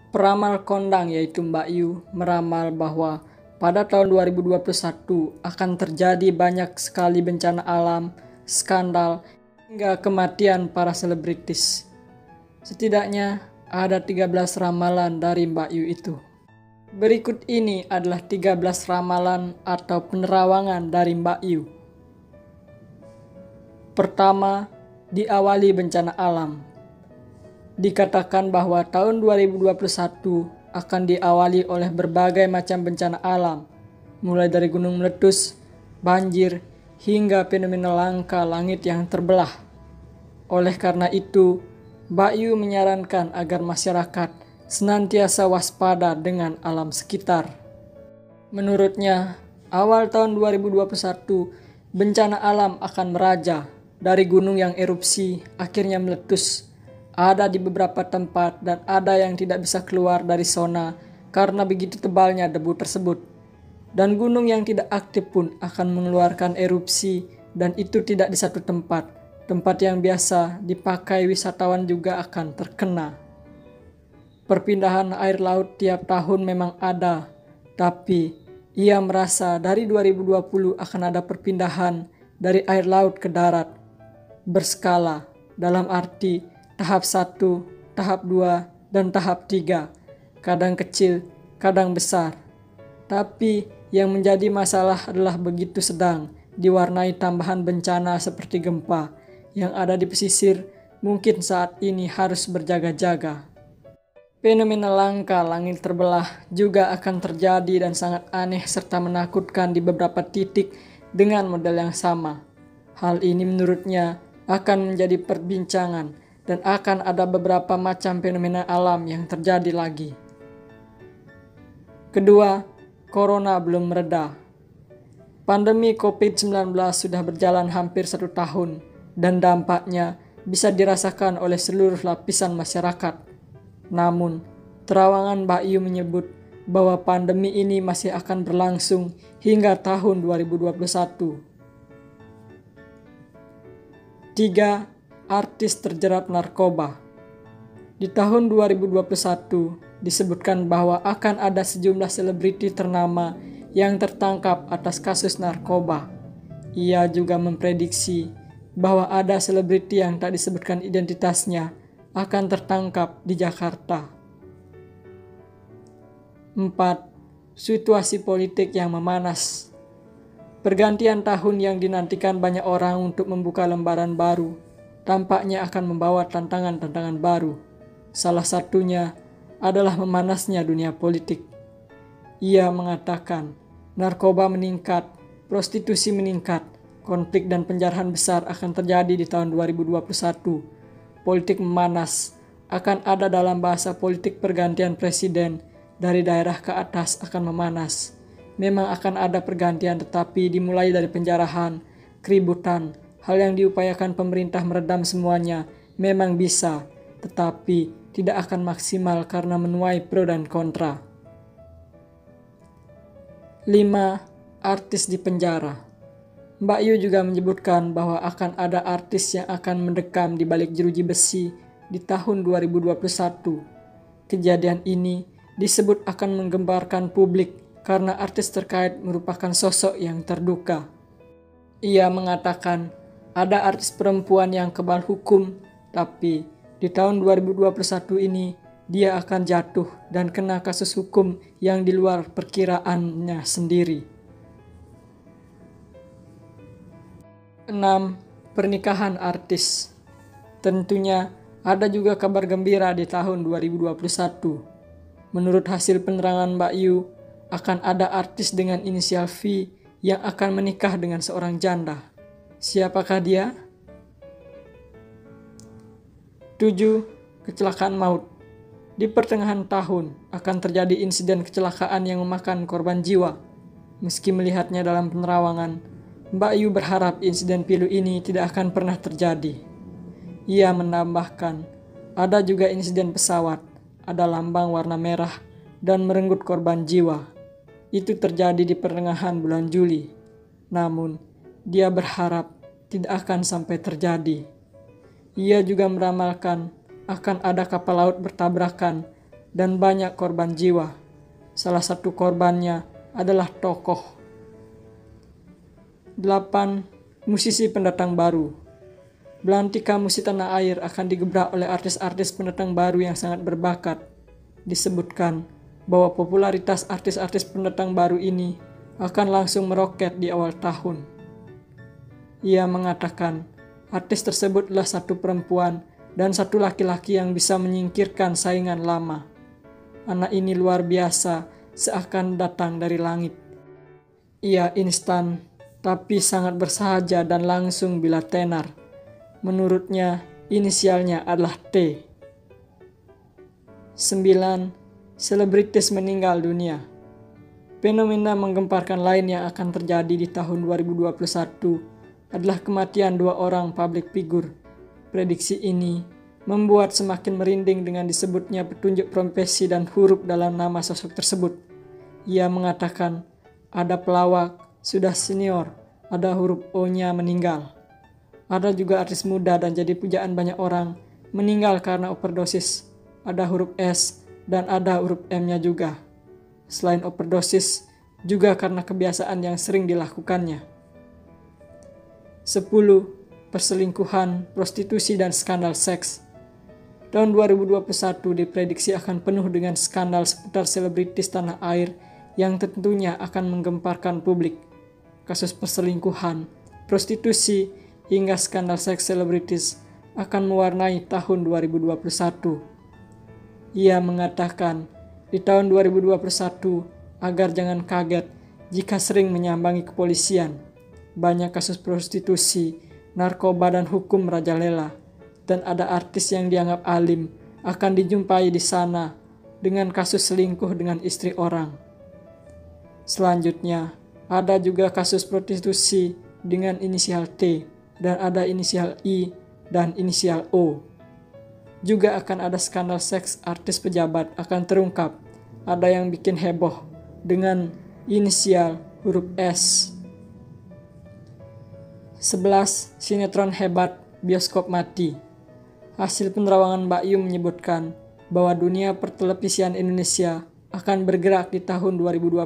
Peramal kondang yaitu Mbak Yu meramal bahwa pada tahun 2021 akan terjadi banyak sekali bencana alam, skandal, hingga kematian para selebritis. Setidaknya ada 13 ramalan dari Mbak Yu itu. Berikut ini adalah 13 ramalan atau penerawangan dari Mbak Yu. Pertama, diawali bencana alam. Dikatakan bahwa tahun 2021 akan diawali oleh berbagai macam bencana alam, mulai dari gunung meletus, banjir, hingga fenomena langka langit yang terbelah. Oleh karena itu, Mbak Yu menyarankan agar masyarakat senantiasa waspada dengan alam sekitar. Menurutnya, awal tahun 2021, bencana alam akan meraja dari gunung yang erupsi akhirnya meletus. Ada di beberapa tempat dan ada yang tidak bisa keluar dari zona karena begitu tebalnya debu tersebut. Dan gunung yang tidak aktif pun akan mengeluarkan erupsi dan itu tidak di satu tempat. Tempat yang biasa dipakai wisatawan juga akan terkena. Perpindahan air laut tiap tahun memang ada, tapi ia merasa dari 2020 akan ada perpindahan dari air laut ke darat berskala dalam arti tahap 1, tahap 2, dan tahap 3. Kadang kecil, kadang besar. Tapi yang menjadi masalah adalah begitu sedang, diwarnai tambahan bencana seperti gempa yang ada di pesisir mungkin saat ini harus berjaga-jaga. Fenomena langka langit terbelah juga akan terjadi dan sangat aneh serta menakutkan di beberapa titik dengan model yang sama. Hal ini menurutnya akan menjadi perbincangan dan akan ada beberapa macam fenomena alam yang terjadi lagi. Kedua, Corona belum mereda. Pandemi COVID-19 sudah berjalan hampir 1 tahun dan dampaknya bisa dirasakan oleh seluruh lapisan masyarakat. Namun, terawangan Mbak Yu menyebut bahwa pandemi ini masih akan berlangsung hingga tahun 2021. 3. Artis terjerat narkoba. Di tahun 2021 disebutkan bahwa akan ada sejumlah selebriti ternama yang tertangkap atas kasus narkoba. Ia juga memprediksi bahwa ada selebriti yang tak disebutkan identitasnya akan tertangkap di Jakarta. 4. Situasi politik yang memanas. Pergantian tahun yang dinantikan banyak orang untuk membuka lembaran baru tampaknya akan membawa tantangan-tantangan baru. Salah satunya adalah memanasnya dunia politik. Ia mengatakan, narkoba meningkat, prostitusi meningkat, konflik dan penjarahan besar akan terjadi di tahun 2021. Politik memanas, akan ada dalam bahasa politik pergantian presiden, dari daerah ke atas akan memanas. Memang akan ada pergantian tetapi dimulai dari penjarahan, keributan. Hal yang diupayakan pemerintah meredam semuanya memang bisa, tetapi tidak akan maksimal karena menuai pro dan kontra. 5. Artis di penjara. Mbak Yu juga menyebutkan bahwa akan ada artis yang akan mendekam di balik jeruji besi di tahun 2021. Kejadian ini disebut akan menggemparkan publik karena artis terkait merupakan sosok yang terduga. Ia mengatakan ada artis perempuan yang kebal hukum, tapi di tahun 2021 ini dia akan jatuh dan kena kasus hukum yang di luar perkiraannya sendiri. 6. Pernikahan artis. Tentunya ada juga kabar gembira di tahun 2021. Menurut hasil penerangan Mbak Yu, akan ada artis dengan inisial V yang akan menikah dengan seorang janda. Siapakah dia? 7. Kecelakaan maut. Di pertengahan tahun akan terjadi insiden kecelakaan yang memakan korban jiwa. Meski melihatnya dalam penerawangan, Mbak Yu berharap insiden pilu ini tidak akan pernah terjadi. Ia menambahkan, ada juga insiden pesawat, ada lambang warna merah, dan merenggut korban jiwa. Itu terjadi di pertengahan bulan Juli. Namun, dia berharap tidak akan sampai terjadi. Ia juga meramalkan akan ada kapal laut bertabrakan dan banyak korban jiwa. Salah satu korbannya adalah tokoh. 8. Musisi pendatang baru. Belantika musik tanah air akan digebrak oleh artis-artis pendatang baru yang sangat berbakat. Disebutkan bahwa popularitas artis-artis pendatang baru ini akan langsung meroket di awal tahun. Ia mengatakan artis tersebutlah satu perempuan dan satu laki-laki yang bisa menyingkirkan saingan lama. Anak ini luar biasa, seakan datang dari langit. Ia instan, tapi sangat bersahaja dan langsung bila tenar. Menurutnya, inisialnya adalah T. 9. Selebritis meninggal dunia. Fenomena menggemparkan lain yang akan terjadi di tahun 2021 adalah kematian 2 orang public figure. Prediksi ini membuat semakin merinding dengan disebutnya petunjuk profesi dan huruf dalam nama sosok tersebut. Ia mengatakan ada pelawak sudah senior, ada huruf O-nya meninggal. Ada juga artis muda dan jadi pujaan banyak orang meninggal karena overdosis. Ada huruf S dan ada huruf M-nya juga. Selain overdosis, juga karena kebiasaan yang sering dilakukannya. 10. Perselingkuhan, prostitusi, dan skandal seks. Tahun 2021 diprediksi akan penuh dengan skandal seputar selebritis tanah air yang tentunya akan menggemparkan publik. Kasus perselingkuhan, prostitusi, hingga skandal seks selebritis akan mewarnai tahun 2021. Ia mengatakan di tahun 2021 agar jangan kaget jika sering menyambangi kepolisian. Banyak kasus prostitusi, narkoba, dan hukum merajalela. Dan ada artis yang dianggap alim akan dijumpai di sana dengan kasus selingkuh dengan istri orang. Selanjutnya, ada juga kasus prostitusi dengan inisial T dan ada inisial I dan inisial O. Juga akan ada skandal seks artis pejabat akan terungkap. Ada yang bikin heboh dengan inisial huruf S. 11. Sinetron hebat, bioskop mati. Hasil penerawangan Mbak Yu menyebutkan bahwa dunia pertelevisian Indonesia akan bergerak di tahun 2021.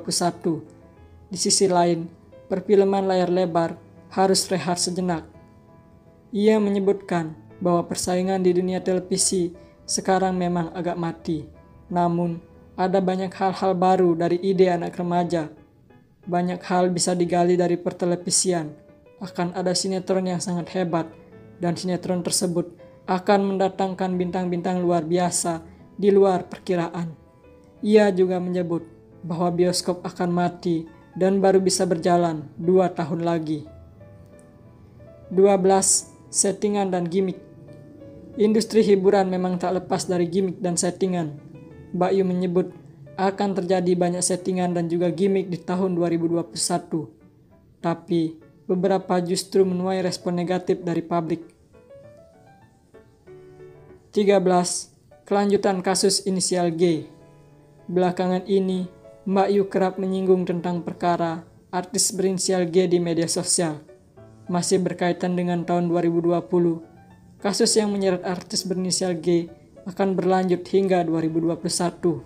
Di sisi lain, perfilman layar lebar harus rehat sejenak. Ia menyebutkan bahwa persaingan di dunia televisi sekarang memang agak mati. Namun, ada banyak hal-hal baru dari ide anak remaja. Banyak hal bisa digali dari pertelevisian. Akan ada sinetron yang sangat hebat, dan sinetron tersebut akan mendatangkan bintang-bintang luar biasa di luar perkiraan. Ia juga menyebut bahwa bioskop akan mati dan baru bisa berjalan 2 tahun lagi. 12. Settingan dan gimmick. Industri hiburan memang tak lepas dari gimmick dan settingan. Mbak Yu menyebut akan terjadi banyak settingan dan juga gimmick di tahun 2021. Tapi beberapa justru menuai respon negatif dari publik. 13. Kelanjutan kasus inisial G. Belakangan ini, Mbak Yu kerap menyinggung tentang perkara artis berinisial G di media sosial. Masih berkaitan dengan tahun 2020, kasus yang menyeret artis berinisial G akan berlanjut hingga 2021.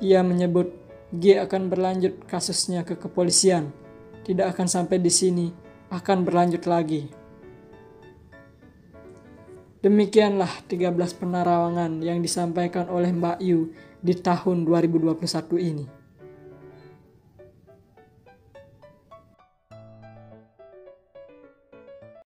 Ia menyebut G akan berlanjut kasusnya ke kepolisian. Tidak akan sampai di sini, akan berlanjut lagi. Demikianlah 13 penerawangan yang disampaikan oleh Mbak Yu di tahun 2021 ini.